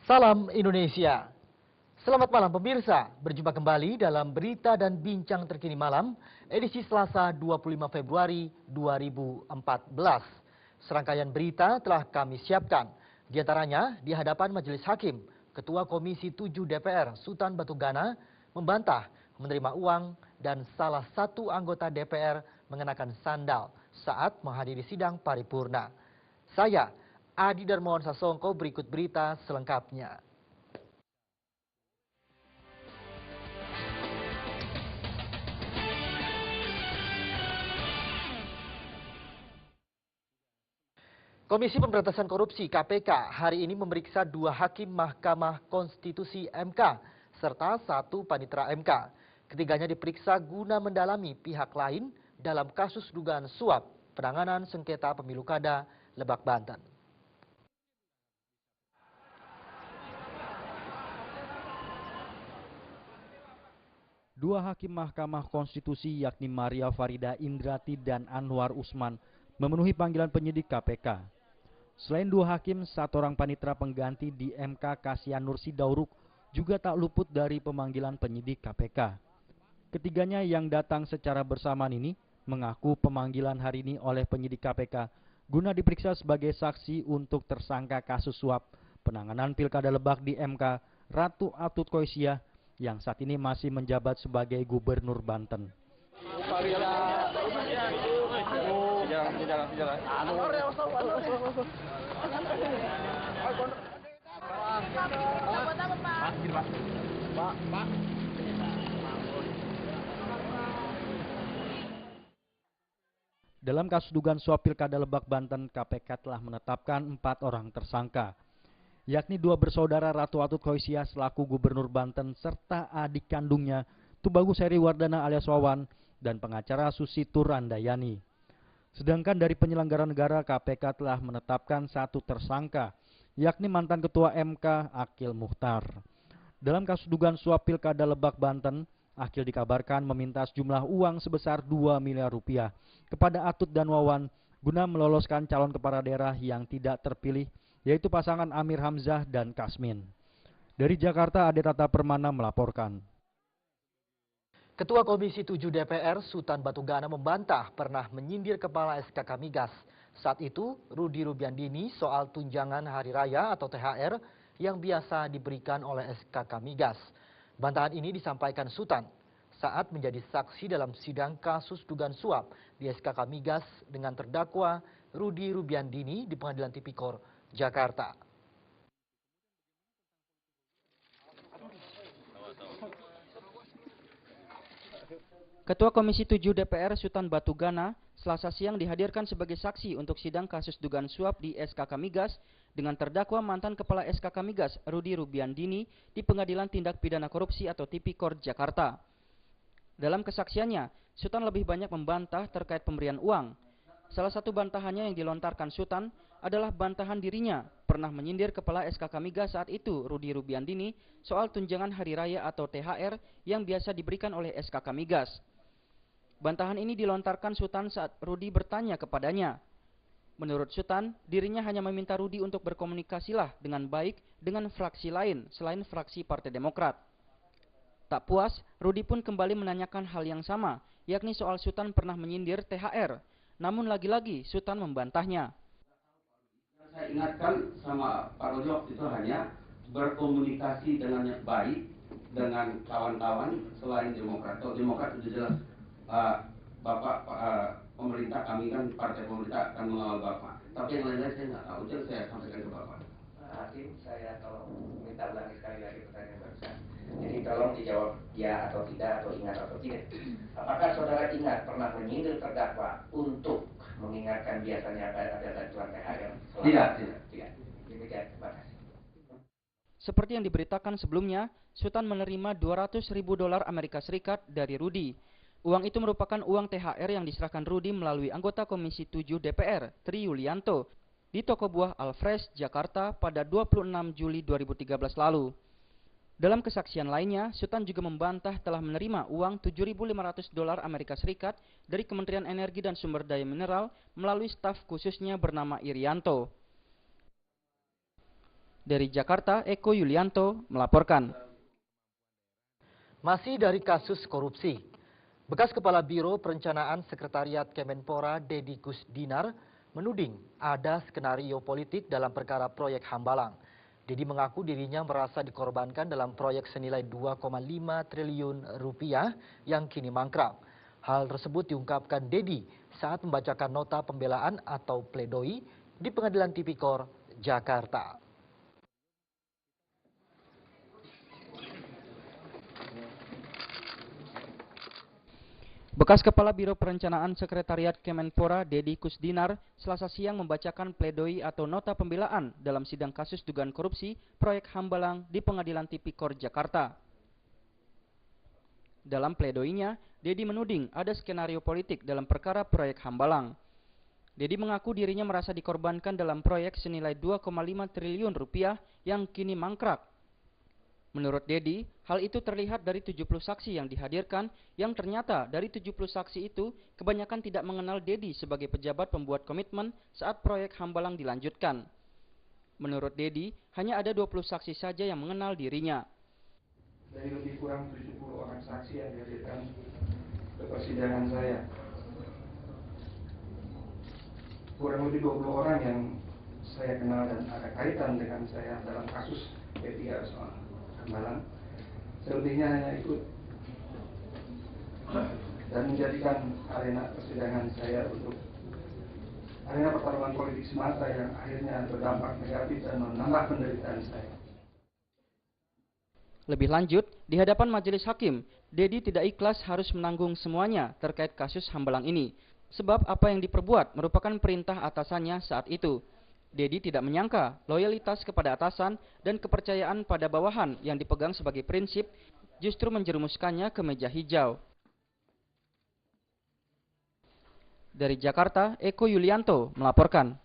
Salam Indonesia. Selamat malam pemirsa, berjumpa kembali dalam berita dan bincang terkini malam, edisi Selasa 25 Februari 2014. Serangkaian berita telah kami siapkan, di antaranya di hadapan Majelis Hakim, Ketua Komisi 7 DPR Sultan Batu Gana membantah menerima uang dan salah satu anggota DPR mengenakan sandal saat menghadiri sidang paripurna. Saya, Adi Darmawan Sasongko, berikut berita selengkapnya. Komisi Pemberantasan Korupsi (KPK) hari ini memeriksa 2 hakim Mahkamah Konstitusi (MK) serta 1 panitera MK. Ketiganya diperiksa guna mendalami pihak lain dalam kasus dugaan suap penanganan sengketa pemilu kada Lebak, Banten. Dua hakim Mahkamah Konstitusi yakni Maria Farida Indrati dan Anwar Usman memenuhi panggilan penyidik KPK. Selain 2 hakim, 1 orang panitera pengganti di MK Kasian Nur Sidauruk juga tak luput dari pemanggilan penyidik KPK. Ketiganya yang datang secara bersamaan ini mengaku pemanggilan hari ini oleh penyidik KPK guna diperiksa sebagai saksi untuk tersangka kasus suap penanganan Pilkada Lebak di MK Ratu Atut Koisia yang saat ini masih menjabat sebagai Gubernur Banten. Dalam kasus dugaan suap Pilkada Lebak, Banten, KPK telah menetapkan 4 orang tersangka, yakni 2 bersaudara Ratu Atut Koisia selaku Gubernur Banten serta adik kandungnya Tubagus Heri Wardana alias Wawan dan pengacara Susitur Randayani. Sedangkan dari penyelenggara negara, KPK telah menetapkan 1 tersangka, yakni mantan Ketua MK Akil Mukhtar. Dalam kasus dugaan suap Pilkada Lebak, Banten, Akil dikabarkan meminta sejumlah uang sebesar 2 miliar rupiah kepada Atut dan Wawan guna meloloskan calon kepala daerah yang tidak terpilih, yaitu pasangan Amir Hamzah dan Kasmin. Dari Jakarta, Ade Tata Permana melaporkan. Ketua Komisi 7 DPR Sultan Batu Gana membantah pernah menyindir Kepala SKK Migas. Saat itu, Rudi Rubiandini soal tunjangan hari raya atau THR yang biasa diberikan oleh SKK Migas. Bantahan ini disampaikan Sultan saat menjadi saksi dalam sidang kasus dugaan suap di SKK Migas dengan terdakwa Rudi Rubiandini di Pengadilan Tipikor, Jakarta. Ketua Komisi 7 DPR Sultan Batu Gana Selasa siang dihadirkan sebagai saksi untuk sidang kasus dugaan suap di SKK Migas dengan terdakwa mantan Kepala SKK Migas Rudi Rubiandini di Pengadilan Tindak Pidana Korupsi atau Tipikor, Jakarta. Dalam kesaksiannya, Sultan lebih banyak membantah terkait pemberian uang. Salah satu bantahannya yang dilontarkan Sultan adalah bantahan dirinya pernah menyindir Kepala SKK Migas saat itu Rudi Rubiandini soal tunjangan hari raya atau THR yang biasa diberikan oleh SKK Migas. Bantahan ini dilontarkan Sultan saat Rudi bertanya kepadanya. Menurut Sultan, dirinya hanya meminta Rudi untuk berkomunikasilah dengan baik dengan fraksi lain selain fraksi Partai Demokrat. Tak puas, Rudi pun kembali menanyakan hal yang sama, yakni soal Sultan pernah menyindir THR. Namun lagi-lagi Sultan membantahnya. Saya ingatkan sama Pak Rudi waktu itu hanya berkomunikasi dengan baik dengan kawan-kawan selain Demokrat. Kalau Demokrat sudah jelas Bapak pemerintah, kami kan partai pemerintah akan mengawal Bapak. Tapi yang lain-lain saya nggak tahu, jadi saya sampaikan ke Bapak. Hakim, saya tolong minta ulangi sekali lagi pertanyaan barusan. Jadi tolong dijawab ya atau tidak, atau ingat atau tidak. Apakah saudara ingat pernah menyindir terdakwa untuk mengingatkan biasanya ada bantuan THR? Tidak. Demikian, terima kasih. Seperti yang diberitakan sebelumnya, Sultan menerima $200.000 Amerika Serikat dari Rudi. Uang itu merupakan uang THR yang diserahkan Rudi melalui anggota Komisi 7 DPR, Tri Yulianto, di toko buah Alfresh, Jakarta pada 26 Juli 2013 lalu. Dalam kesaksian lainnya, Sultan juga membantah telah menerima uang $7.500 Amerika Serikat dari Kementerian Energi dan Sumber Daya Mineral melalui staf khususnya bernama Irianto. Dari Jakarta, Eko Yulianto melaporkan. Masih dari kasus korupsi, bekas Kepala Biro Perencanaan Sekretariat Kemenpora Dedi Kusdinar menuding ada skenario politik dalam perkara proyek Hambalang. Dedi mengaku dirinya merasa dikorbankan dalam proyek senilai 2,5 triliun rupiah yang kini mangkrak. Hal tersebut diungkapkan Dedi saat membacakan nota pembelaan atau pledoi di Pengadilan Tipikor, Jakarta. Bekas Kepala Biro Perencanaan Sekretariat Kemenpora Dedi Kusdinar Selasa siang membacakan pledoi atau nota pembelaan dalam sidang kasus dugaan korupsi proyek Hambalang di Pengadilan Tipikor, Jakarta. Dalam pledoinya, Dedi menuding ada skenario politik dalam perkara proyek Hambalang. Dedi mengaku dirinya merasa dikorbankan dalam proyek senilai 2,5 triliun rupiah yang kini mangkrak. Menurut Dedi, hal itu terlihat dari 70 saksi yang dihadirkan, yang ternyata dari 70 saksi itu, kebanyakan tidak mengenal Dedi sebagai pejabat pembuat komitmen saat proyek Hambalang dilanjutkan. Menurut Dedi, hanya ada 20 saksi saja yang mengenal dirinya. Dari lebih kurang 70 orang saksi yang dihadirkan ke persidangan saya, kurang lebih 20 orang yang saya kenal dan ada kaitan dengan saya dalam kasus P3 soal Hambalang. Selebihnya hanya ikut dan menjadikan arena persidangan saya untuk arena pertarungan politik semata yang akhirnya berdampak negatif dan menambah penderitaan saya. Lebih lanjut, di hadapan majelis hakim, Dedi tidak ikhlas harus menanggung semuanya terkait kasus Hambalang ini. Sebab apa yang diperbuat merupakan perintah atasannya saat itu. Dedi tidak menyangka loyalitas kepada atasan dan kepercayaan pada bawahan yang dipegang sebagai prinsip justru menjerumuskannya ke meja hijau. Dari Jakarta, Eko Yulianto melaporkan.